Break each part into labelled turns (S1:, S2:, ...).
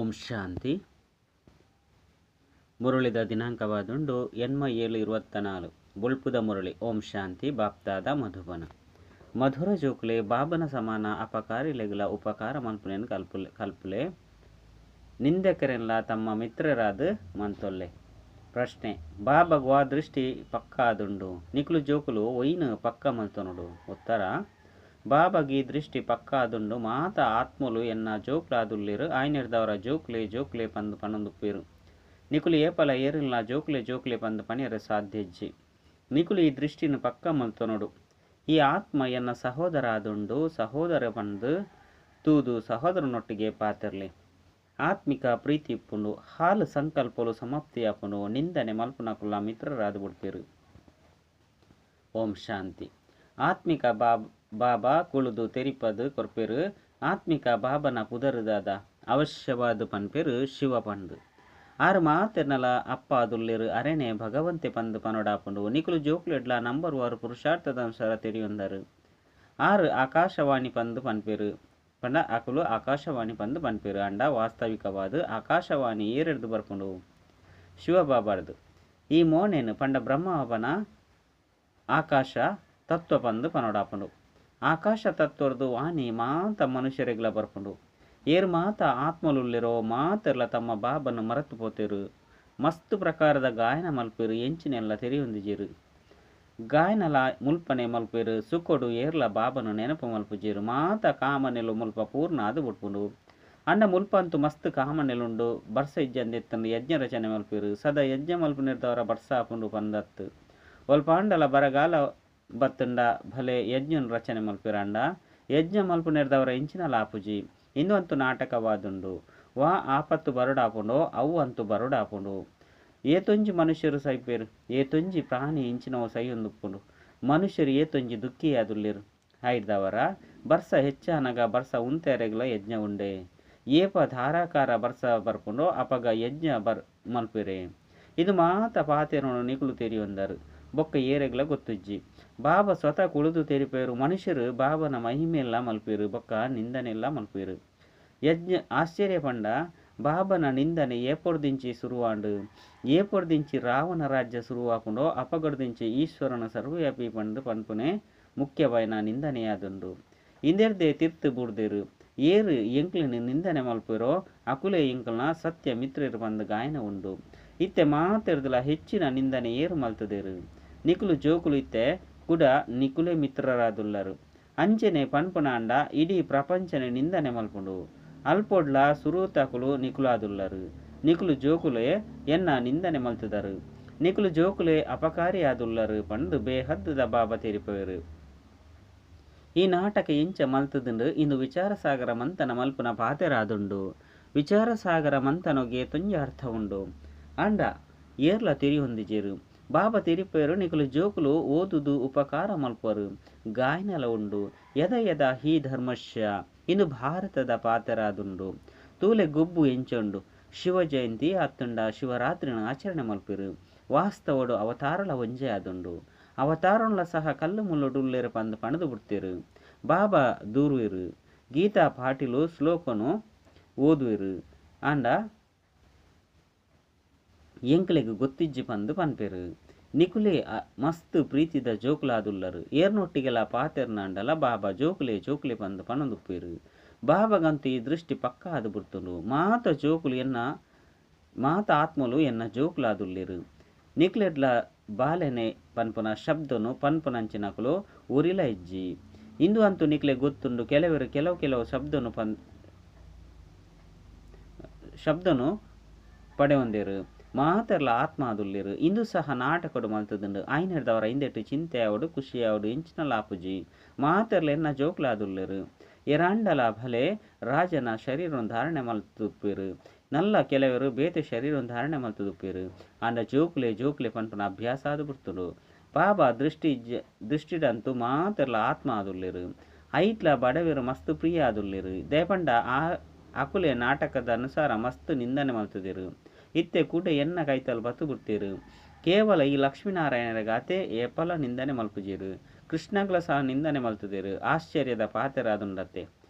S1: ಓಂ ಶಾಂತಿ. ಮುರುಳಿದ ದಿನಾಂಕವಾದುಂಡು 8724 ಬುಲ್ಪುದ ಮುರಳಿ. ಓಂ ಶಾಂತಿ. ಬಾಪ್ದಾದ ಮಧುಬನ. ಮಧುರ ಜೋಕ್ಲೆ ಬಾಬನ ಸಮಾನ ಅಪಕಾರಿಲೆಗಳ ಉಪಕಾರ ಮಲ್ಪುನೇನು ಕಲ್ಪುಲೆ ನಿಂದಕರೆಲ್ಲ ತಮ್ಮ ಮಿತ್ರರಾದ ಮಂತೊಲ್ಲೆ. ಪ್ರಶ್ನೆ: ಬಾಬಗ್ವಾ ದೃಷ್ಟಿ ಪಕ್ಕ ಆದುಂಡು ನಿಕ್ಲು ಜೋಕುಲು ಒಯ್ನು ಪಕ್ಕ ಮಲ್ತೊನುಡು. ಉತ್ತರ: ಬಾಬಗಿ ದೃಷ್ಟಿ ಪಕ್ಕ ಆದುಂಡು ಮಾತ ಆತ್ಮಲು ಎನ್ನ ಜೋಕ್ಲಾದುಲ್ಲಿರು ಆಯ್ನಿರ್ದವರ ಜೋಕ್ಲೆ ಪಂದು ಪಣಂದುಪ್ಪೇರು. ನಿಕುಲು ಏಪಲ ಏರಿಲ್ಲ ಜೋಕ್ಲೆ ಪಂದು ಪಣಿಯರೆ ಸಾಧ್ಯಜ್ಜಿ. ನಿಕುಲು ಈ ದೃಷ್ಟಿನ ಪಕ್ಕ ಮಲ್ತೊನುಡು. ಈ ಆತ್ಮ ಎನ್ನ ಸಹೋದರ ಆದುಂಡು ಸಹೋದರ ಪಂದು ತೂದು ಸಹೋದರನೊಟ್ಟಿಗೆ ಪಾತಿರ್ಲಿ. ಆತ್ಮಿಕ ಪ್ರೀತಿ ಇಪ್ಪುಂಡು ಹಾಲು ಸಂಕಲ್ಪಲು ಸಮಾಪ್ತಿ ಆಪುಂಡು ನಿಂದನೆ ಮಲ್ಪುನಕುಲ್ಲ ಮಿತ್ರರಾದು ಬಿಡ್ಪೇರು. ಓಂ ಶಾಂತಿ. ಆತ್ಮಿಕ ಬಾಬಾ ಕುಳುದು ತೆರಿಪದು ಕೊರ್ಪೇರು. ಆತ್ಮಿಕ ಬಾಬನ ಪುದರುದಾದ ಅವಶ್ಯವಾದ ಪನ್ಪೇರು ಶಿವ ಪಂಡು. ಆರು ಮಾತೆರ್ನಲ ಅಪ್ಪ ಅದುಲ್ಲಿರು ಅರೆನೆ ಭಗವಂತೆ ಪಂದು ಪನೊಡಾಪುಂಡು ನಿಕುಲು ಜೋಕ್ಲೆಡ್ಲ ನಂಬರ್ 1 ಪುರುಷಾರ್ಥದಂಸರ ತೆರಿಯೊಂದರು. ಆರು ಆಕಾಶವಾಣಿ ಪಂದು ಪನ್ಪೇರು ಪಂಡ ಅಕುಲು ಆಕಾಶವಾಣಿ ಪಂದು ಪನ್ಪೇರು. ಅಂಡ ವಾಸ್ತವಿಕವಾದ ಆಕಾಶವಾಣಿ ಏರೆಡ್ದು ಬರ್ಪುಂಡು ಶಿವಬಾಬಾರ್ದು. ಈ ಮೋನೇನು ಪಂಡ ಬ್ರಹ್ಮವನ ಆಕಾಶ ತತ್ವ ಪಂದು ಪನೊಡಾಪುಂಡು. ಆಕಾಶ ತತ್ವರ್ದು ವಾಣಿ ಮಾತ ಮನುಷ್ಯರೆಗ್ಲ ಬರ್ಪುಂಡು. ಏರು ಮಾತ ಆತ್ಮಲುಲ್ಲಿರೋ ಮಾತೆರ್ಲ ತಮ್ಮ ಬಾಬನ್ನು ಮರೆತು ಪೋತೇರು. ಮಸ್ತ್ ಪ್ರಕಾರದ ಗಾಯನ ಮಲ್ಪೇರು ಎಂಚಿನೆಲ್ಲ ತೆರಿಯೊಂದಿಜೇರು. ಗಾಯನಲ ಮುಲ್ಪನೆ ಮಲ್ಪೇರು ಸುಕೊಡು ಏರ್ಲ ಬಾಬನು ನೆನಪು ಮಲ್ಪುಜೇರು. ಮಾತ ಕಾಮನೆಲು ಮುಲ್ಪ ಪೂರ್ಣ ಅದು ಬಿಟ್ಪುಂಡು. ಅಂಡ ಮುಲ್ಪಂತು ಮಸ್ತ್ ಕಾಮನೆಲುಂಡು. ಬರ್ಸ ಇಜ್ಜಂದೆತ್ತಂದು ಯಜ್ಞ ರಚನೆ ಮಲ್ಪೇರು. ಸದಾ ಯಜ್ಞ ಮಲ್ಪು ನಿರ್ದವರ ಬರ್ಸ ಆಪುಂಡು ಪಂದತ್ತು. ಒಲ್ಪಾಂಡಲ ಬರಗಾಲ ಬತ್ತಂಡ ಭಲೆ ಯಜ್ಞನ್ ರಚನೆ ಮಲ್ಪೇರು. ಅಂಡ ಯಜ್ಞ ಮಲ್ಪು ನಿರ್ದವರ ಇಂಚಿನಲ ಆಪುಜಿ. ಇಂದು ಅಂತೂ ನಾಟಕವಾದುಂಡು. ವಾ ಆಪತ್ತು ಬರುಡಾಪುಂಡು ಅವು ಅಂತೂ ಬರುಡಾಪುಂಡು. ಏತೊಂಜಿ ಮನುಷ್ಯರು ಸೈಪೇರು ಏತೊಂಜಿ ಪ್ರಾಣಿ ಇಂಚಿನವು ಸೈಯೊಂದುಪ್ಪುಂಡು. ಮನುಷ್ಯರು ಏತೊಂಜಿ ದುಃಖಿಯಾದುಲ್ಲಿರು. ಹಾಯ್ದವರ ಬರ್ಸ ಹೆಚ್ಚಾನಗ ಬರ್ಸ ಉಂತೆರೆಗ್ಲ ಯಜ್ಞ ಉಂಡೆ. ಏಪ ಧಾರಾಕಾರ ಬರ್ಸ ಬರ್ಪುಂಡು ಅಪಗ ಯಜ್ಞ ಮಲ್ಪೇರೆ. ಇದು ಮಾತ ಪಾತೆರನು ನಿಕುಲು ತೆರಿಯೊಂದರು ಬೊಕ್ಕ ಏರೆಗ್ಲ ಗೊತ್ತುಜ್ಜಿ. ಬಾಬಾ ಸ್ವತಃ ಕುಳಿದು ತೆರಿಪೇರು. ಮನುಷ್ಯರು ಬಾಬನ ಮಹಿಮೆಲ್ಲ ಮಲ್ಪೇರು ಬೊಕ್ಕ ನಿಂದನೆಲ್ಲ ಮಲ್ಪೇರು. ಯಜ್ಞ ಆಶ್ಚರ್ಯ ಪಂಡ ಬಾಬನ ನಿಂದನೆ ಏಪೊರ್ದಿಂಚಿ ಶುರುವಾಂಡು. ಏಪೊರ್ದಿಂಚಿ ರಾವಣ ರಾಜ್ಯ ಶುರುವಾಪುಂಡು ಅಪಗಡ್ದಿಂಚಿ ಈಶ್ವರನ ಸರ್ವವ್ಯಾಪಿ ಪಂಡು ಪನ್ಪುನೆ ಮುಖ್ಯವಾಯಿನ ನಿಂದನೆಯಾದುಂಡು. ಇಂದೆರ್ದೆ ತಿರ್ತು ಬುಡ್ದೇರು. ಏರು ಎಂಕ್ಲಿನ ನಿಂದನೆ ಮಲ್ಪೇರೋ ಅಕುಲೆ ಎಂಕ್ಲನ ಸತ್ಯ ಮಿತ್ರರು ಪಂದು ಗಾಯನ ಉಂಡು. ಇತ್ತೆ ಮಾತೆರ್ದಲ ಹೆಚ್ಚಿನ ನಿಂದನೆ ಏರು ಮಲ್ತದೇರು. ನಿಕುಲು ಜೋಕುಲು ಇತ್ತೆ ಕೂಡ ನಿಕುಲೆ ಮಿತ್ರರಾದುಲ್ಲರು. ಅಂಚನೆ ಪನ್ಪುನ ಅಂಡ ಇಡೀ ಪ್ರಪಂಚನೆ ನಿಂದನೆ ಮಲ್ಪುಂಡು. ಅಲ್ಪೊಡ್ಲ ಸುರೂತಕುಲು ನಿಕುಲಾದುಲ್ಲರು. ನಿಕುಲು ಜೋಕುಲೆ ಎನ್ನ ನಿಂದನೆ ಮಲ್ತದರು. ನಿಕುಲು ಜೋಕುಲೆ ಅಪಕಾರಿಯಾದುಲ್ಲರು ಪಂಡು ಬೇಹದ್ದ ಬಾಬಾ ತೆರಿಪೇರು. ಈ ನಾಟಕ ಇಂಚ ಮಲ್ತದುಂಡು ಇಂದು ವಿಚಾರಸಾಗರ ಮಂಥನ ಮಲ್ಪುನ ಪಾತೆರಾದುಂಡು. ವಿಚಾರಸಾಗರ ಮಂಥನೊಗೆ ತುಂಜ ಅರ್ಥ ಉಂಡು. ಅಂಡ ಏರ್ಲ ತೆರಿ ಹೊಂದಿಜೇರು. ಬಾಬಾ ತೆರಿಪೇರು ನಿಕುಲು ಜೋಕುಲು ಓದುದು ಉಪಕಾರ ಮಲ್ಪರು. ಗಾಯನಲ ಉಂಡು. ಯದ ಹಿ ಧರ್ಮಶ್ಯ ಇಂದು ಭಾರತದ ಪಾತೆರಾದುಂಡು. ತೂಲೆ ಗೊಬ್ಬು ಎಂಚುಂಡು. ಶಿವ ಜಯಂತಿ ಅತ್ತುಂಡ ಶಿವರಾತ್ರಿನ ಆಚರಣೆ ಮಲ್ಪೇರು. ವಾಸ್ತವಡು ಅವತಾರಲ ಒಂಜೆ ಆದುಂಡು. ಅವತಾರನ್ಲ ಸಹ ಕಲ್ಲು ಮುಳ್ಳುಡುಲ್ಲೇರು ಪಂದು ಪಣದು ಬಿಡ್ತೇರು. ಬಾಬಾ ದೂರುವೆರು. ಗೀತಾ ಪಾಟಿಲು ಶ್ಲೋಕನು ಓದುವೆರು. ಅಂಡ ಎಂಕ್ಲೆಗ್ ಗೊತ್ತಿಜ್ಜಿ ಪಂದು ಪನ್ಪೇರು. ನಿಕುಲೆ ಮಸ್ತ್ ಪ್ರೀತಿದ ಜೋಕುಲಾದುಲ್ಲರು. ಏರ್ನೊಟ್ಟಿಗೆಲ ಪಾತೆರ್ನಾಂಡಲ ಬಾಬಾ ಜೋಕುಲೆ ಪಂದು ಪಣದುಪ್ಪೇರು. ಬಾಬಾಗಂತೂ ಈ ದೃಷ್ಟಿ ಪಕ್ಕ ಆದು ಬಿಡ್ತುಂಡು. ಮಾತ ಜೋಕುಲು ಎನ್ನ ಮಾತ ಆತ್ಮಲು ಎನ್ನ ಜೋಕುಲಾದುಲ್ಲೇರು. ನಿಕ್ಲೆಡ್ಲ ಬಾಲೆನೆ ಪನ್ಪುನ ಶಬ್ದನು ಪನ್ಪುನಂಚಿನಕುಲು ಉರಿಲ ಇಜ್ಜಿ. ಇಂದು ಅಂತೂ ನಿಕ್ಲೆ ಗೊತ್ತುಂಡು ಕೆಲವು ಶಬ್ದನು ಪಡೆಯೊಂದೇರು. ಮಾತೆರ್ಲ ಆತ್ಮ ಆದುಲ್ಲೇರು. ಇಂದು ಸಹ ನಾಟಕಡು ಮಲ್ತದುಂಡು. ಆಯ್ನಿರ್ದವರ ಇಂದೆಟ್ಟು ಚಿಂತೆ ಆವಡು ಖುಷಿ ಆವಡು ಇಂಚಿನ ಲಾಪುಜಿ. ಮಾತೆರ್ಲ ಎನ್ನ ಜೋಕುಲಾದುಲ್ಲೇರು. ಎರಾಂಡಲ ಭಲೆ ರಾಜನ ಶರೀರವನ್ನು ಧಾರಣೆ ಮಲ್ತುಪ್ಪೇರು. ನಲ್ಲ ಕೆಲವರು ಬೇತೆ ಶರೀರವನ್ನು ಧಾರಣೆ ಮಲ್ತದುಪ್ಪೇರು. ಅಂಡ ಜೋಕುಲೆ ಪನ್ಪುನ ಅಭ್ಯಾಸ ಆದು ಬಿಡ್ತುಂಡು. ಬಾಬಾ ದೃಷ್ಟಿಡಂತೂ ಮಾತೆರ್ಲ ಆತ್ಮ ಆದುಲ್ಲೇರು. ಐಟ್ಲ ಬಡವೆರು ಮಸ್ತ್ ಪ್ರಿಯ ಆದುಲ್ಲೇರು. ದೇಪಂಡ ಅಕುಲೆ ನಾಟಕದ ಅನುಸಾರ ಮಸ್ತ್ ನಿಂದನೆ ಮಲ್ತದೇರು. ಇತ್ತೆ ಕೂಡ ಎನ್ನ ಕೈತಲ್ ಬತ್ತು ಬಿಡ್ತೇರು. ಕೇವಲ ಈ ಲಕ್ಷ್ಮೀನಾರಾಯಣರ ಗಾತೆ ಏಪಲ ನಿಂದನೆ ಮಲ್ಪುಜೇರು. ಕೃಷ್ಣಗ್ಲ ಸಹ ನಿಂದನೆ ಮಲ್ತದೇರು. ಆಶ್ಚರ್ಯದ ಪಾತೆರಾದುಂಡತ್ತೆ.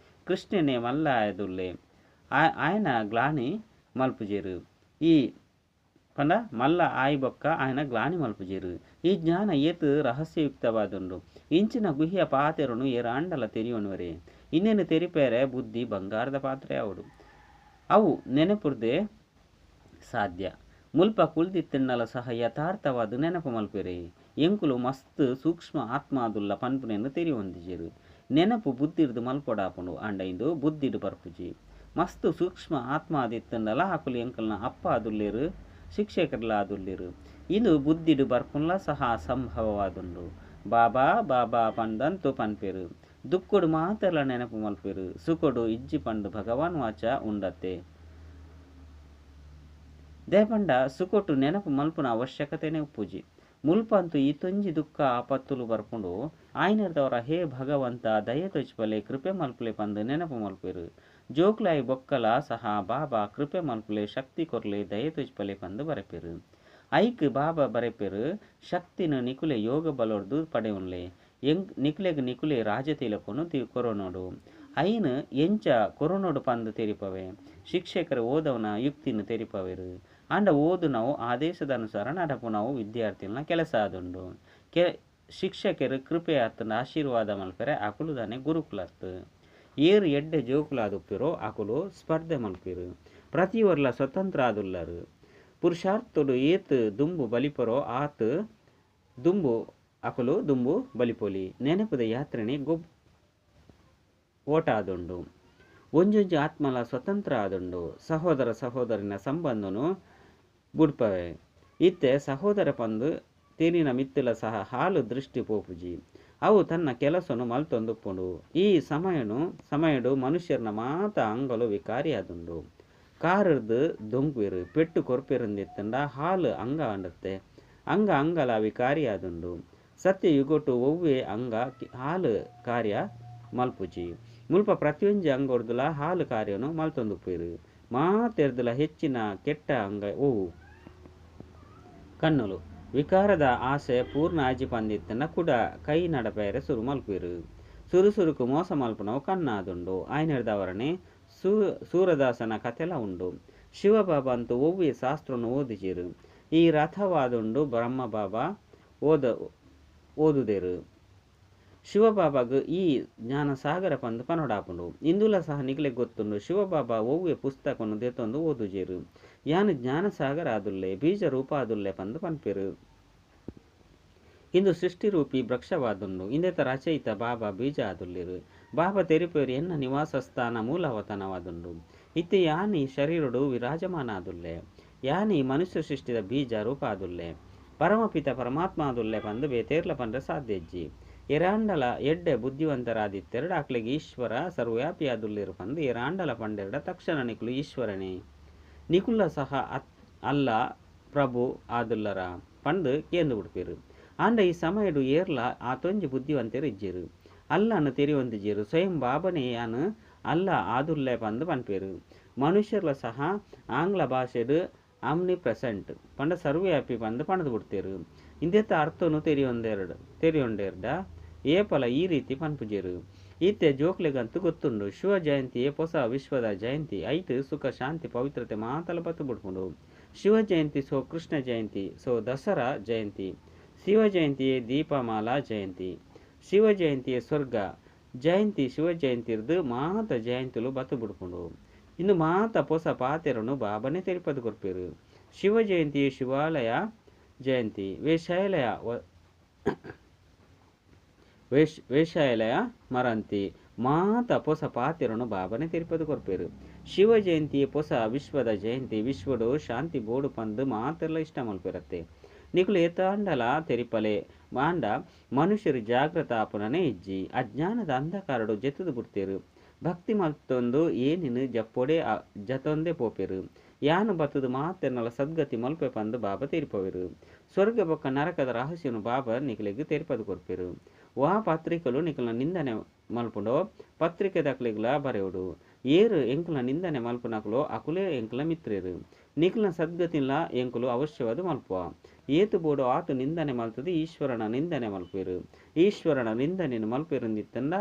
S1: ಕೃಷ್ಣನೇ ಮಲ್ಲ ಆಯದುಲ್ಲೆ. ఆయన గ్లాని మల్పుజేరు. ఈ ಪಂಡ ಮಲ್ಲ ಆಯಿ ಬೊಕ್ಕ ಆಯನ ಗ್ಲಾನಿ ಮಲ್ಪುಜೇರು. ಈ ಜ್ಞಾನ ಏತು ರಹಸ್ಯಯುಕ್ತವಾದುಂಡು. ಇಂಚಿನ ಗುಹ್ಯ ಪಾತೆರನು ಏರಾಂಡಲ ತೆರಿಯೋನುವರೆ. ಇನ್ನೇನು ತೆರಿಪೇರೆ ಬುದ್ಧಿ ಬಂಗಾರದ ಪಾತ್ರೆ ಅವಡು. ಅವು ನೆನಪುರ್ದೆ ಸಾಧ್ಯ. ಮುಲ್ಪ ಕುಳ್ದಿತ್ತಿನ್ನಲ ಸಹ ಯಥಾರ್ಥವಾದ ನೆನಪು ಮಲ್ಪೆರೆ. ಎಂಕುಲು ಮಸ್ತ್ ಸೂಕ್ಷ್ಮ ಆತ್ಮಾದುಲ್ಲ ಪನ್ಪುನೆನ್ನು ತೆರಿ ಹೊಂದಿಜೇರು. ನೆನಪು ಬುದ್ಧಿರ್ದು ಮಲ್ಪೊಡಾಪುಂಡು ಅಂಡೈಂದು ಬುದ್ಧಿಡು ಬರ್ಪುಜಿ. ಮಸ್ತ್ ಸೂಕ್ಷ್ಮ ಆತ್ಮಾದಿತ್ತಂಡಲ ಆಕುಲು ಎಂಕಲ್ನ ಅಪ್ಪ ಆದುಲ್ಲೇರು, ಶಿಕ್ಷಕರ್ಲ ಆದುಲ್ಲೇರು. ಇದು ಬುದ್ಧಿಡು ಬರ್ಪುನ್ಲ ಸಹ ಅಸಂಭವವಾದುಂಡು. ಬಾಬಾ ಬಾಬಾ ಪಂದಂತು ಪನ್ಪೆರು. ದುಕ್ಕುಡು ಮಾತೆರ್ಲ ನೆನಪು ಮಲ್ಪೆರು. ಸುಕೊಡು ಇಜ್ಜಿ ಪಂಡು ಭಗವಾನ್ ವಾಚ ಉಂಡತೆ. ದೇಪಂಡ ಸುಕೊಟ್ಟು ನೆನಪು ಮಲ್ಪುನ ಅವಶ್ಯಕತೆನೇ ಉಪ್ಪುಜಿ. ಮುಲ್ಪಂತು ಈ ತೊಂಜಿ ದುಃಖ ಆಪತ್ತುಲು ಬರ್ಪುಂಡು ಆಯ್ನರ್ದವರ ಹೇ ಭಗವಂತ ದಯೆ ತೊಚ್ಪಲೆ ಕೃಪೆ ಮಲ್ಪಲೆ ಪಂದು ನೆನಪು ಮಲ್ಪೆರು. ಜೋಕ್ಲಾಯಿ ಬೊಕ್ಕಲ ಸಹ ಬಾಬಾ ಕೃಪೆ ಮಲ್ಪಲೆ ಶಕ್ತಿ ಕೊರ್ಲೆ ದಯೆ ತೊಚ್ಪಲೆ ಪಂದು ಬರೆಪೆರು. ಐಕ್ ಬಾಬಾ ಬರೆಪೆರು ಶಕ್ತಿನ ನಿಕುಲೆ ಯೋಗ ಬಲೊರ್ದು ಪಡೆಯುನ್ಲೆ. ನಿಕುಲೆಗ್ ನಿಕುಲೆ ರಾಜತಿಲಕೊನು ಕೊರೋನೋಡು. ಐನ್ ಎಂಚ ಕೊರೋನೋಡು ಪಂದು ತೆರಿಪವೆ. ಶಿಕ್ಷಕರು ಓದವನ ಯುಕ್ತಿನ ತೆರಿಪವೆರು. ಅಂಡ ಓದು ನಾವು ಆದೇಶದ ಅನುಸಾರ ನಡಪು ನಾವು ವಿದ್ಯಾರ್ಥಿಗಳನ್ನ ಕೆಲಸ ಆದುಂಡು. ಶಿಕ್ಷಕರು ಕೃಪೆ ಆತನ ಆಶೀರ್ವಾದ ಮಲ್ಪೆರೆ ಅಕುಲುದಾನೆ ಗುರುಕುಲತ್ತು. ಏರು ಎಡ್ಡೆ ಜೋಕುಲಾದುಪ್ಪಿರೋ ಅಕುಲು ಸ್ಪರ್ಧೆ ಮಲ್ಪಿರು. ಪ್ರತಿಯೊರ್ಲ ಸ್ವತಂತ್ರ ಆದುಲ್ಲರು. ಪುರುಷಾರ್ಥುಡು ಏತ್ ದುಂಬು ಬಲಿಪರೋ ಆತ್ ದುಂಬು ಅಕುಲು ದುಂಬು ಬಲಿಪೊಲಿ. ನೆನಪದ ಯಾತ್ರೆನೆ ಓಟ ಆದುಂಡು. ಒಂಜೊಂಜಿ ಆತ್ಮಲ ಸ್ವತಂತ್ರ ಆದುಂಡು. ಸಹೋದರ ಸಹೋದರಿನ ಸಂಬಂಧನು ಬುಡ್ಪವೆ. ಇತ್ತೆ ಸಹೋದರ ಪಂದು ತೆರಿನ ಮಿತ್ತಲ ಸಹ ಹಾಲು ದೃಷ್ಟಿ ಪೋಪುಜಿ. ಅವು ತನ್ನ ಕೆಲಸನು ಮಲ್ತೊಂದುಪ್ಪುಂಡು. ಈ ಸಮಯಡು ಮನುಷ್ಯರ್ನ ಮಾತ ಅಂಗಲು ವಿಕಾರಿಯಾದುಂಡು. ಕಾರರ್ದು ದೊಂಕ್ವಿರು ಪೆಟ್ಟು ಕೊರ್ಪೆರಂದಿತ್ತಂಡ ಹಾಲು ಅಂಗ ಅಂಡತ್ತೆ. ಅಂಗಲ ವಿಕಾರಿಯಾದುಂಡು. ಸತ್ಯ ಯುಗೊಟ್ಟು ಒವ್ವೆ ಅಂಗ ಹಾಲು ಕಾರ್ಯ ಮಲ್ಪುಜಿ. ಮುಲ್ಪ ಪ್ರತಿಯೊಂಜಿ ಅಂಗೊರ್ದುಲ ಹಾಲು ಕಾರ್ಯನು ಮಲ್ತೊಂದುಪ್ಪುರು. ಮಾತೆರ್ದುಲ ಹೆಚ್ಚಿನ ಕೆಟ್ಟ ಅಂಗ ಓವು ಕಣ್ಣುಲು. ವಿಕಾರದ ಆಸೆ ಪೂರ್ಣ ಆಜಿ ಪಂದಿತ್ತಂಡ ಕುಡ ಕೈ ನಡಪೇರೆ ಸುರು ಮಲ್ಪಿರು. ಸುರುಸುರುಕು ಮೋಸ ಮಲ್ಪನವು ಕಣ್ಣಾದುಂಡು. ಆಯ್ನರ್ದವರನೆ ಸೂರದಾಸನ ಕಥೆಲ ಉಂಡು. ಶಿವಬಾಬಾ ಅಂತೂ ಒವ್ವೆ ಶಾಸ್ತ್ರನು ಓದಿಜಿರು. ಈ ರಥವಾದುಂಡು ಬ್ರಹ್ಮ ಬಾಬಾ ಓದುದೇರು. ಶಿವಬಾಬಾಗ ಈ ಜ್ಞಾನ ಸಾಗರ ಪಂದು ಪನೊಡಾಪುಂಡು. ಇಂದುಲ ಸಹ ನಿಗ್ಲೆಗ್ ಗೊತ್ತುಂಡು. ಶಿವಬಾಬಾ ಒವ್ವೆ ಪುಸ್ತಕನು ದೆತೊಂದು ಓದುಜೇರು. ಯಾನು ಜ್ಞಾನ ಸಾಗರ ಆದುಲ್ಲೆ ಬೀಜ ರೂಪ ಆದುಲ್ಲೆ ಪಂದು ಪನ್ಪೆರು. ಇಂದು ಸೃಷ್ಟಿ ರೂಪಿ ವೃಕ್ಷವಾದುಂಡು. ಇಂದೆತ ರಚಯಿತ ಬಾಬಾ ಬೀಜ ಆದುಲ್ಲೆರು. ಬಾಬಾ ತೆರಿಪೇರು ಎನ್ನ ನಿವಾಸ ಸ್ಥಾನ ಮೂಲವತನವಾದುಂಡು. ಇತ್ತೆ ಯಾನಿ ಶರೀರಡು ವಿರಾಜಮಾನ ಆದುಲ್ಲೆ. ಯಾನಿ ಮನುಷ್ಯ ಸೃಷ್ಟಿದ ಬೀಜ ರೂಪ ಆದುಲ್ಲೆ. ಪರಮಪಿತ ಪರಮಾತ್ಮ ಆದುಲ್ಲೆ ಪಂದು ಬೇತೇರ್ಲ ಪಂಡ್ರೆ ಸಾಧ್ಯಜ್ಜಿ. ಎರಾಂಡಲ ಎಡ್ಡೆ ಬುದ್ಧಿವಂತರಾದಿತ್ತೆರಡು ಅಕ್ಲೆಗೆ ಈಶ್ವರ ಸರ್ವವ್ಯಾಪಿಯಾದುಲ್ಲೇರು ಪಂದು ಎರಾಂಡಲ ಪಂಡೆರಡ ತಕ್ಷಣ ನಿಕುಲು ಈಶ್ವರನೇ. ನಿಕುಲ ಸಹ ಅಲ್ಲ ಪ್ರಭು ಆದುಲ್ಲರ ಪಂಡು ಕೇಂದು ಬಿಡ್ಪೇರು. ಆಂಡ ಈ ಸಮಯಡು ಏರ್ಲ ಆತೊಂಜಿ ಬುದ್ಧಿವಂತರು ಇಜ್ಜೇರು. ಅಲ್ಲನ್ನು ತೆರಿಯೊಂದಿಜೇರು. ಸ್ವಯಂ ಬಾಬನೇ ಯಾನು ಅಲ್ಲ ಆದುಲ್ಲೆ ಪಂದು ಪನ್ಪೇರು. ಮನುಷ್ಯರ್ಲ ಸಹ ಆಂಗ್ಲ ಭಾಷೆಡು ಆಮ್ನಿ ಪ್ರೆಸೆಂಟ್ ಪಂಡ ಸರ್ವವ್ಯಾಪಿ ಪಂದು ಪಣದು ಬಿಡ್ತೇರು. ಇಂದೆತ್ತ ಅರ್ಥನು ತೆರಿಯೊಂಡೆರ್ಡ ಏಪಲ ಈ ರೀತಿ ಪನ್ಪುಜೇರು. ಈತೆ ಜೋಕ್ಲೆಗಂತೂ ಗೊತ್ತುಂಡು. ಶಿವ ಜಯಂತಿಯೇ ಹೊಸ ವಿಶ್ವದ ಜಯಂತಿ. ಐಟ್ ಸುಖ ಶಾಂತಿ ಪವಿತ್ರತೆ ಮಾತಲ ಬತ್ತು ಬಿಡ್ಕೊಂಡು. ಶಿವ ಜಯಂತಿ ಸೋ ಕೃಷ್ಣ ಜಯಂತಿ ಸೋ ದಸರಾ ಜಯಂತಿ. ಶಿವ ಜಯಂತಿಯೇ ದೀಪಮಾಲಾ ಜಯಂತಿ. ಶಿವ ಜಯಂತಿಯೇ ಸ್ವರ್ಗ ಜಯಂತಿ. ಶಿವ ಜಯಂತಿರ್ದು ಮಾತ ಜಯಂತಿಲು ಬತ್ತು ಬಿಡ್ಕೊಂಡು. ಇನ್ನು ಮಾತ ಹೊಸ ಪಾತೆರನು ಬಾಬನೇ ತೆರಿಪದು ಕೊರ್ಪೇರು. ಶಿವ ಜಯಂತಿಯೇ ಶಿವಾಲಯ ಜಯಂತಿ. ವೇಷಾಲಯ ಮರಂತಿ. ಮಾತ ಹೊಸ ಪಾತೆರನು ಬಾಬನೇ ತೆರಿಪದು ಕೊರ್ಪೇರು. ಶಿವ ಜಯಂತಿಯೇ ಹೊಸ ವಿಶ್ವದ ಜಯಂತಿ. ವಿಶ್ವಡು ಶಾಂತಿ ಬೋಡು ಪಂದು ಮಾತೆಲ್ಲ ಇಷ್ಟ ಮಲ್ಪಿರತ್ತೆ. ನಿಕುಲು ಏತಾಂಡಲ ತೆರಿಪಲೆ ಮಾಂಡ ಮನುಷ್ಯರು ಜಾಗೃತ ಆಪುನನೇ ಇಜ್ಜಿ. ಅಜ್ಞಾನದ ಅಂಧಕಾರಡು ಜೆತ್ತದು ಬಿಡ್ತೇರು. ಭಕ್ತಿ ಮಲ್ತೊಂದು ಏನಿನು ಜಪ್ಪೊಡೆ ಜತೊಂದೆ ಪೋಪೆರು. ಯಾನು ಬತ್ತದು ಮಾತೆರ್ನಲ ಸದ್ಗತಿ ಮಲ್ಪೆ ಪಂದು ಬಾಬಾ ತೆರಿಪವೆರು. ಸ್ವರ್ಗ ಬೊಕ್ಕ ನರಕದ ರಹಸ್ಯನು ಬಾಬಾ ನಿಕಲೆಗ್ ತೆರಿಪದು ಕೊರ್ಪೆರು. ವಾ ಪತ್ರಿಕಲು ನಿಕಲ್ನ ನಿಂದನೆ ಮಲ್ಪುಂಡೋ ಪತ್ರಿಕೆ ದಕ್ಲೆಗ್ಲ ಬರೆಯುಡು. ಏರು ಎಂಕುಲ ನಿಂದನೆ ಮಲ್ಪುನಕುಲು ಅಕುಲೇ ಎಂಕುಲ ಮಿತ್ರೆರು. ನಿಕಲ್ನ ಸದ್ಗತಿಲ ಎಂಕುಲು ಅವಶ್ಯವಾದ ಮಲ್ಪುವ. ಏತು ಬೋಡು ಆತು ನಿಂದನೆ ಮಲ್ತದು ಈಶ್ವರನ ನಿಂದನೆ ಮಲ್ಪೇರು. ಈಶ್ವರನ ನಿಂದನೆನು ಮಲ್ಪೇರುಂದಿತ್ತಂಡ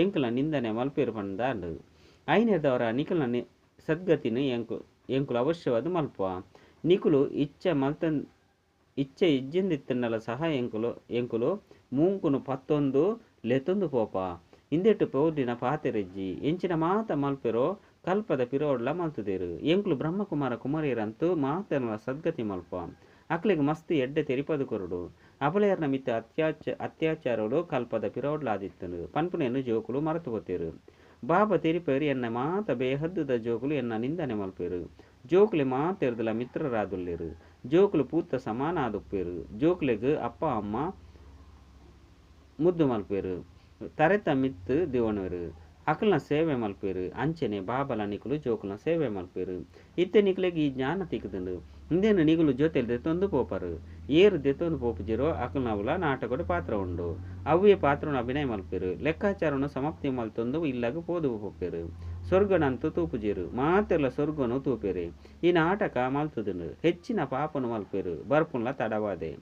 S1: ಎಂಕುಲ ನಿಂದನೆ ಮಲ್ಪೇರು ಪಂಡ ಐನೆದವರ ನಿಕಲ್ನ ಸದ್ಗತಿನ ಎಂಕುಲು ಅವಶ್ಯವಾದ ಮಲ್ಪ ನಿಕುಲು ಇಚ್ಛೆ ಇಜ್ಜಿಂದಿತ್ತನ್ನಲ ಸಹ ಎಂಕುಲು ಮೂಂಕುನು ಪತ್ತೊಂದು ಲೆತೊಂದು ಪೋಪ ಇಂದೆಟ್ಟು ಪೌರ್ಡಿನ ಪಾತೆರೆಜ್ಜಿ ಎಂಚಿನ ಮಾತ ಮಲ್ಪೆರೋ ಕಲ್ಪದ ಪಿರೋಡ್ಲ ಮಲ್ತುದೇರು ಎಂಕುಲು ಬ್ರಹ್ಮಕುಮಾರ ಕುಮಾರಿಯರಂತೂ ಮಾತನಲ ಸದ್ಗತಿ ಮಲ್ಪ ಅಕ್ಲೆಗ್ ಮಸ್ತ್ ಎಡ್ಡೆ ತೆರಿಪದು ಕೊರಡು ಅಪಲೆಯರ್ನ ಮಿತ್ತ ಅತ್ಯಾಚಾರಗಳು ಕಲ್ಪದ ಪಿರೋಡ್ಲ ಆದಿತ್ತನು ಪನ್ಪುನೆಯನ್ನು ಜೋಕುಲು ಮರೆತು ಹೋತೇರು ಬಾಬಾ ತೆರಿಪೇರು ಎನ್ನ ಮಾತ ಬೇಹದ್ದುದ ಜೋಕುಲು ಎನ್ನ ನಿಂದನೆ ಮಲ್ಪೇರು ಜೋಕುಲೆ ಮಾತೆರ್ದಲ ಮಿತ್ರರಾದುಲ್ಲೇರು ಜೋಕುಲು ಪೂತ್ತ ಸಮಾನ ಆದುಪ್ಪೇರು ಜೋಕುಲೆಗ್ ಅಪ್ಪ ಅಮ್ಮ ಮುದ್ದು ಮಲ್ಪೇರು ತರೆತ ಮಿತ್ತು ದಿವಣರು ಅಕಲ್ನ ಸೇವೆ ಮಲ್ಪೇರು ಅಂಚನೆ ಬಾಬಲ ನಿಕುಲು ಜೋಕುಲ್ನ ಸೇವೆ ಮಲ್ಪೇರು ಇತ್ತೆ ನಿಕುಲೆಗ್ ಈ ಜ್ಞಾನ ತಿಕ್ಕುದುಂಡು ಇಂದೇನು ನಿಗುಲು ಜೊತೆಲಿ ದೆತ್ತೊಂದು ಪೋಪರು ಏರು ದೆತ್ತೊಂದು ಪೋಪುಜಿರೋ ಅಕಲ್ನವುಲ ನಾಟಕಡು ಪಾತ್ರ ಉಂಡು ಅವೇ ಪಾತ್ರನ ಅಭಿನಯ ಮಲ್ಪೇರು ಲೆಕ್ಕಾಚಾರನು ಸಮಾಪ್ತಿ ಮಲ್ತೊಂದು ಇಲ್ಲಾಗ ಪೋದು ಪೋಪೇರು ಸ್ವರ್ಗನಂತೂ ತೂಪುಜಿರು ಮಾತೆಲ್ಲ ಸ್ವರ್ಗನು ತೂಪೇರು ಈ ನಾಟಕ ಮಲ್ತುದುಂಡು ಹೆಚ್ಚಿನ ಪಾಪನು ಮಲ್ಪೇರು ಬರ್ಪುನ್ಲ ತಡವಾದೆ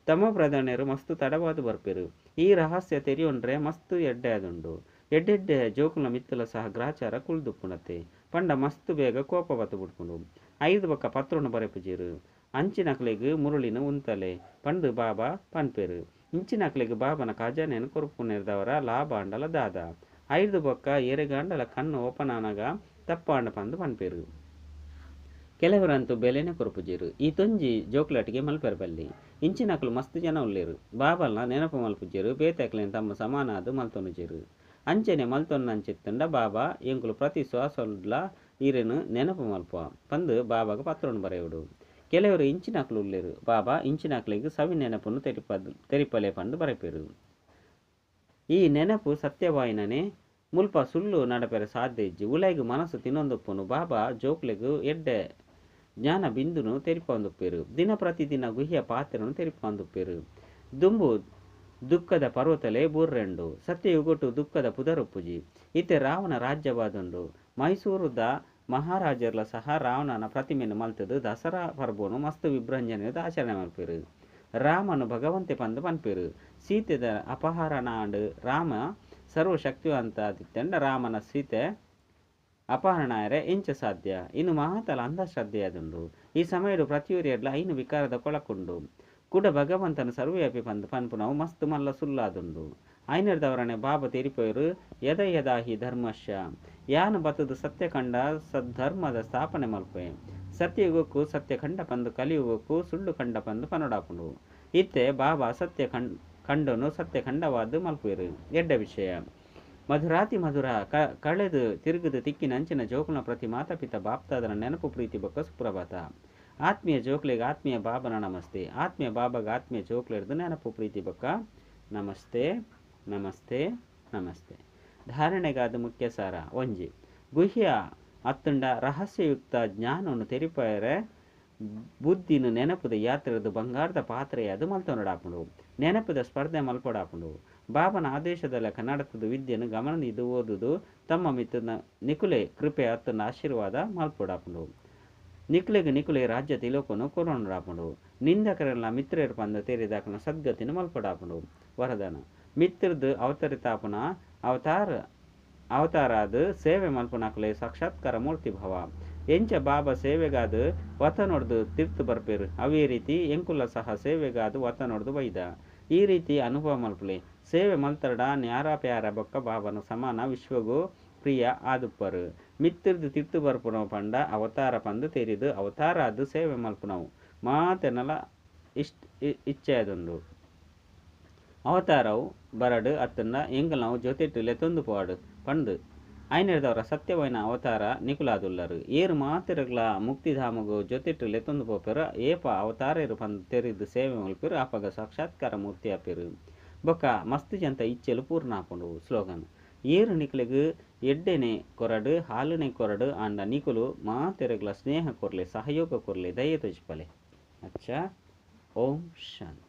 S1: ತಮ್ಮ ಪ್ರಧಾನಿಯರು ಮಸ್ತು ತಡವಾದು ಬರ್ಪೇರು ಈ ರಹಸ್ಯ ತೆರಿಯೊಂಡ್ರೆ ಮಸ್ತು ಎಡ್ಡೆ ಅದುಂಡು ಎಡ್ಡೆಡ್ಡೆ ಜೋಕುಲ ಮಿತ್ತಲ ಸಹ ಗ್ರಾಚಾರ ಕುಳ್ದುಪ್ಪುಣತೆ ಪಂಡ ಮಸ್ತು ಬೇಗ ಕೋಪ ಬತ್ತು ಬಿಡ್ಕೊಂಡು 5 ಬಕ್ಕ ಪತ್ರವನ್ನು ಬರೆಪುಜೀರು ಅಂಚಿನಕ್ಲೆಗ್ ಮುರುಳಿನ ಉಂತಲೆ ಪಂಡು ಬಾಬಾ ಪನ್ಪೇರು ಇಂಚಿನಕ್ಲೆಗ್ ಬಾಬನ ಖಜಾನೆಯನ್ನು ಕೊರುಪುನೆರ್ದವರ ಲಾಭ ಅಂಡಲ ದಾದ 5 ಬಕ್ಕ ಎರೆಗಾಂಡಲ ಕಣ್ಣು ಓಪನಾನಗ ತಪ್ಪಾಂಡ ಪಂದು ಪನ್ಪೇರು ಕೆಲವರಂತೂ ಬೆಲೆನೆ ಕೊರುಪುಜೀರು ಈ ತೊಂಜಿ ಜೋಕ್ಲಾಟಿಗೆ ಮಲ್ಪೆರಬಲ್ಲಿ ಇಂಚಿನಕ್ಲು ಮಸ್ತ್ ಜನ ಉಳ್ಳೇರು ಬಾಬಲ್ನ ನೆನಪು ಮಲ್ಪುಜೀರು ಬೇತಕ್ಲೇನ್ ತಮ್ಮ ಸಮಾನಾದು ಮಲ್ತೊನುಜೀರು ಅಂಚನೆ ಮಲ್ತೊನ್ನಂಚಿತ್ತಂಡ ಬಾಬಾ ಎಂಕುಲು ಪ್ರತಿ ಶ್ವಾಸೊಡ್ಲ ಈರೆನು ನೆನಪು ಮಲ್ಪ ಪಂದು ಬಾಬಾಗ ಪತ್ರವನ್ನು ಬರೆಯುಡು ಕೆಲವರು ಇಂಚಿನಕ್ಲು ಉಳ್ಳೇರು ಬಾಬಾ ಇಂಚಿನಕ್ಲಿಗೆ ಸವಿ ನೆನಪನ್ನು ತೆರಿಪಲೆ ಪಂದು ಬರೆಪೇರು ಈ ನೆನಪು ಸತ್ಯವಾಯಿನನೆ ಮುಲ್ಪ ಸುಳ್ಳು ನಡಪೆರೆ ಸಾಧ್ಯ ಇಜ್ಜಿ ಉಲೈಗು ಮನಸ್ಸು ತಿನ್ನೊಂದುಪ್ಪನು ಬಾಬಾ ಜೋಕ್ಲೆಗು ಎಡ್ಡೆ ಜ್ಞಾನ ಬಿಂದುನು ತೆರಿಪೊಂದುಪ್ಪೇರು ದಿನ ಪ್ರತಿದಿನ ಗುಹ್ಯ ಪಾತ್ರೆನು ತೆರಿಪೊಂದುಪ್ಪೇರು ದುಂಬು ದುಃಖದ ಪರ್ವತಲೆ ಬೂರ್ರೆಂಡು ಸತ್ಯಯುಗೊಟ್ಟು ದುಃಖದ ಪುದರುಪ್ಪುಜಿ ಇತ್ತೆ ರಾವಣ ರಾಜ್ಯವಾದುಂಡು ಮೈಸೂರುದ ಮಹಾರಾಜರ್ಲ ಸಹ ರಾವಣನ ಪ್ರತಿಮೆಯನ್ನು ಮಲ್ತದು ದಸರಾ ಪರ್ಬನು ಮಸ್ತ್ ವಿಭ್ರಂಜನೆದ ಆಚರಣೆ ಮಲ್ಪೇರು ರಾಮನು ಭಗವಂತೆ ಪಂದು ಪನ್ಪೇರು ಸೀತೆದ ಅಪಹರಣ ಆಂಡು ರಾಮ ಸರ್ವಶಕ್ತಿವಂತ ಆದಿತ್ತಂಡ ರಾಮನ ಸೀತೆ ಅಪಹರಣಾಯರೆ ಎಂಚ ಸಾಧ್ಯ ಇನ್ನು ಮಹಾತಲ ಅಂಧಶ್ರದ್ಧೆಯದುಂಡು ಈ ಸಮಯಡು ಪ್ರತಿಯೊರಿಯಡ್ಲ ಐನು ವಿಕಾರದ ಕೊಳಕುಂಡು ಕೂಡ ಭಗವಂತನ ಸರ್ವ್ಯಾಪಿ ಪಂದು ಪನ್ಪುನವು ಮಸ್ತ್ ಮಲ್ಲ ಸುಲ್ಲಾದುಂಡು ಐನರ್ದವರನೆ ಬಾಬಾ ತೆರಿಪೇರು ಯದ ಯದಾಹಿ ಧರ್ಮಶ್ಯ ಯಾನು ಬತ್ತದು ಸತ್ಯ ಕಂಡ ಸದ್ಧರ್ಮದ ಸ್ಥಾಪನೆ ಮಲ್ಪೆ ಸತ್ಯಯುಗಕ್ಕೂ ಸತ್ಯ ಕಂಡ ಪಂದು ಕಲಿಯುಗಕ್ಕೂ ಸುಳ್ಳು ಕಂಡ ಪಂದು ಪನೊಡಾಪುಂಡು ಇತ್ತೆ ಬಾಬಾ ಸತ್ಯ ಕಂಡನು ಸತ್ಯ ಕಂಡವಾದ್ದು ಮಲ್ಪೇರು ಎಡ್ಡ ವಿಷಯ ಮಧುರಾತಿ ಮಧುರ ಕಳೆದು ತಿರುಗುದು ತಿಕ್ಕಿನ ಅಂಚಿನ ಜೋಕುಲ ಪ್ರತಿ ಮಾತಾಪಿತ ಬಾಪ್ತಾದರ ನೆನಪು ಪ್ರೀತಿ ಬೊಕ್ಕ ಸುಪ್ರಭಾತ ಆತ್ಮೀಯ ಜೋಕ್ಲೆಗೆ ಆತ್ಮೀಯ ಬಾಬನ ನಮಸ್ತೆ ಆತ್ಮೀಯ ಬಾಬಾಗ ಆತ್ಮೀಯ ಜೋಕ್ಲೆರ್ದು ನೆನಪು ಪ್ರೀತಿ ಬೊಕ್ಕ ನಮಸ್ತೆ ನಮಸ್ತೆ ನಮಸ್ತೆ ಧಾರಣೆಗಾದ ಮುಖ್ಯ ಸಾರ ಒಂಜಿ ಗುಹ್ಯ ಅತ್ತುಂಡ ರಹಸ್ಯಯುಕ್ತ ಜ್ಞಾನವನ್ನು ತೆರಿಪರೆ ಬುದ್ಧಿನು ನೆನಪುದ ಯಾತ್ರೆದು ಬಂಗಾರದ ಪಾತ್ರೆಯದು ಮಲ್ತೊನಡಾಪುಂಡು ನೆನಪುದ ಸ್ಪರ್ಧೆ ಮಲ್ಪೊಡಾಪುಂಡು ಬಾಬನ ಆದೇಶದ ಲೆಕ್ಕ ನಡತದ ವಿದ್ಯೆನು ಗಮನದಿದ್ದು ಓದುದು ತಮ್ಮ ಮಿತ್ತನ ನಿಕುಲೆ ಕೃಪೆ ಅತ್ತನ ಆಶೀರ್ವಾದ ಮಲ್ಪೊಡಾಪುಂಡು ನಿಕುಲೆ ರಾಜ್ಯ ತಿಲೋಕನು ಕೊರೋನಡಾಪುಂಡು ನಿಂದಕರೆಲ್ಲ ಮಿತ್ರರು ಪಂದ ತೇರಿದಾಕನ ಸದ್ಗತಿನ ಮಲ್ಪೊಡಾಪುಂಡು ವರದಾನ ಮಿತ್ರದು ಅವತರಿತಾಪುನ ಅವತಾರಾದು ಸೇವೆ ಮಲ್ಪುನಕಲೆ ಸಾಕ್ಷಾತ್ಕಾರ ಮೂರ್ತಿ ಭವ ಎಂಚ ಬಾಬಾ ಸೇವೆಗಾದು ವತ ನೋಡ್ದು ತಿರ್ತು ಬರ್ಪೇರು ಅವೇ ರೀತಿ ಎಂಕುಲ ಸಹ ಸೇವೆಗಾದು ವತ ನೋಡ್ದು ಬೈದ ಈ ರೀತಿ ಅನುಭವ ಮಲ್ಪಲೆ ಸೇವೆ ಮಲ್ತರಡ ನ್ಯಾರ ಪ್ಯಾರ ಬೊಕ್ಕ ಬಾಬನ ಸಮಾನ ವಿಶ್ವಗೂ ಪ್ರಿಯ ಆದುಪ್ಪರು ಮಿತ್ತಿರ್ದು ತಿರ್ತು ಬರ್ಪುನವು ಪಂಡ ಅವತಾರ ಪಂದು ತೆರಿದು ಅವತಾರ ಅದು ಸೇವೆ ಮಲ್ಪುನವು ಮಾತೆನಲ ಇಚ್ಛೆ ಅದುಂಡು ಅವತಾರವು ಬರಡು ಅತ್ತಂಡ ಎಂಗಲ್ ನಾವು ಜೊತೆಟ್ಟು ಲೆತೊಂದು ಪಾಡು ಪಂಡು ಐನರ್ದವರ ಸತ್ಯವೈನ ಅವತಾರ ನಿಕುಲಾದುಲ್ಲರು ಏರು ಮಾತಿರಗ್ಲ ಮುಕ್ತಿಧಾಮಗು ಜೊತೆಟ್ಟು ಲೆತೊಂದು ಪೋಪೆರು ಏಪ ಅವತಾರೇರು ಪಂದು ತೆರಿದು ಸೇವೆ ಮಲ್ಪೇರು ಆಪಗ ಸಾಕ್ಷಾತ್ಕಾರ ಮೂರ್ತಿ ಆಪೇರು ಬೊಕ್ಕ ಮಸ್ತ್ ಜಂತ ಇಚ್ಛೆಲು ಪೂರ್ಣ ಆಪುಂಡು ಸ್ಲೋಗನ್ ಏರು ನಿಕುಲೆಗು ಎಡ್ಡೆನೆ ಕೊರಡು ಹಾಲುನೆ ಕೊರಡು ಆಂಡ ನಿಕುಲು ಮಾತೆರಗ್ಲ ಸ್ನೇಹ ಕೊರ್ಲೆ ಸಹಯೋಗ ಕೊರ್ಲೆ ದಯೆ ತೊಜ್ಪಲೆ ಅಚ್ಚ ಓಂ ಶಾಂತಿ.